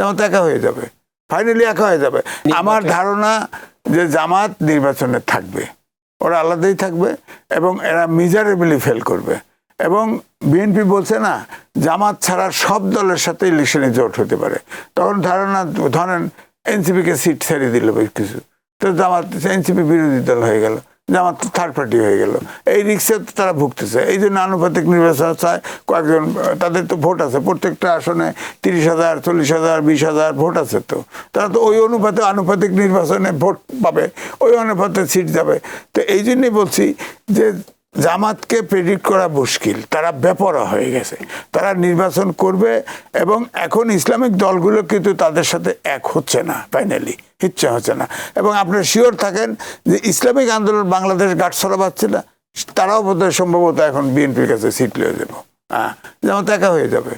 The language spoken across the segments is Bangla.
জামাত একা হয়ে যাবে, ফাইনালি একা হয়ে যাবে। আমার ধারণা যে জামাত নির্বাচনে থাকবে, ওরা আলাদাই থাকবে এবং এরা মিজারেবলি ফেল করবে। এবং বিএনপি বলছে না জামাত ছাড়া সব দলের সাথে ইলেকশনে জোট হতে পারে, তখন ধারণা ধরেন এনসিপিকে সিট ছেড়ে দিল কিছু, তো জামাত এনসিপি বিরোধী দল হয়ে গেল, জামাত থার্ড পার্টি হয়ে গেল। এই রিক্সে তারা ভুগতেছে। এই জন্য আনুপাতিক নির্বাচন চায় কয়েকজন, তাদের তো ভোট আছে, প্রত্যেকটা আসনে 30,000 40,000 20,000 ভোট আছে, তো তারা তো ওই অনুপাতে আনুপাতিক নির্বাচনে ভোট পাবে, ওই অনুপাতে সিট যাবে। তো এই জন্যই বলছি যে জামাতকে প্রেডিক্ট করা মুশকিল, তারা বেপরা হয়ে গেছে, তারা নির্বাচন করবে। এবং এখন ইসলামিক দলগুলো কিন্তু তাদের সাথে এক হচ্ছে না, ফাইনালি ইচ্ছা হচ্ছে না। এবং আপনারা শিওর থাকেন যে ইসলামিক আন্দোলন বাংলাদেশ গাঁটছড়া পাচ্ছে না, তারাও বোধহয় সম্ভবত এখন বিএনপির কাছে সিট লিয়ে যাবো, জামাত একা হয়ে যাবে।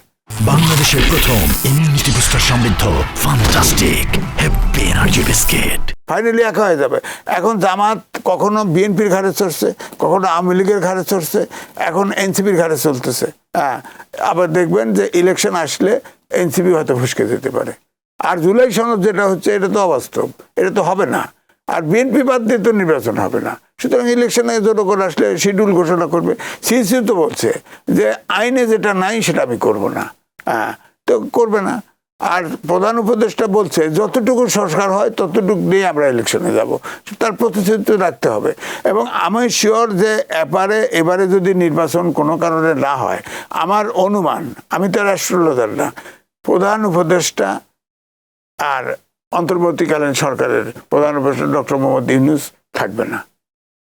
বাংলাদেশের প্রথম ইমিউনিটি বুস্টার সমৃদ্ধ fantastic happy energy biscuit finally একা হয়ে যাবে। এখন জামাত কখনো বিএনপির ঘাড়ে চড়ছে, কখনো আওয়ামী লীগের ঘাড়ে চড়ছে, এখন এনসিপির ঘাড়ে চলতেছে। আবার দেখবেন যে ইলেকশন আসলে এনসিপি হয়তো ফুসকে যেতে পারে। আর জুলাই সনদ যেটা হচ্ছে এটা তো অবাস্তব, এটা তো হবে না। আর বিএনপি বাদ দিয়ে তো নির্বাচন হবে না, সুতরাং ইলেকশনে জনগণ আসলে শিডিউল ঘোষণা করবে। সিইসি তো বলছে যে আইনে যেটা নাই সেটা আমি করব না, তো করবে না। আর প্রধান উপদেষ্টা বলছে যতটুকু সংস্কার হয় ততটুকু নিয়ে আমরা ইলেকশনে যাব, তার প্রতিশ্রুতি রাখতে হবে। এবং আমি শিওর যে এবারে যদি নির্বাচন কোনো কারণে না হয়, আমার অনুমান, আমি তো রাষ্ট্রপ্রধান না, প্রধান উপদেষ্টা আর অন্তর্বর্তীকালীন সরকারের প্রধান উপদেষ্টা ডক্টর মোহাম্মদ ইউনূস থাকবে না,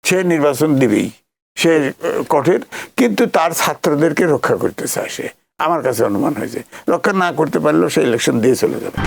সে নির্বাচন দিবেই, সে কঠিন, কিন্তু তার ছাত্রদেরকে রক্ষা করতে চায় সে, আমার কাছে অনুমান হয়েছে। রক্ষা না করতে পারলেও সে ইলেকশন দিয়ে চলে যাবে।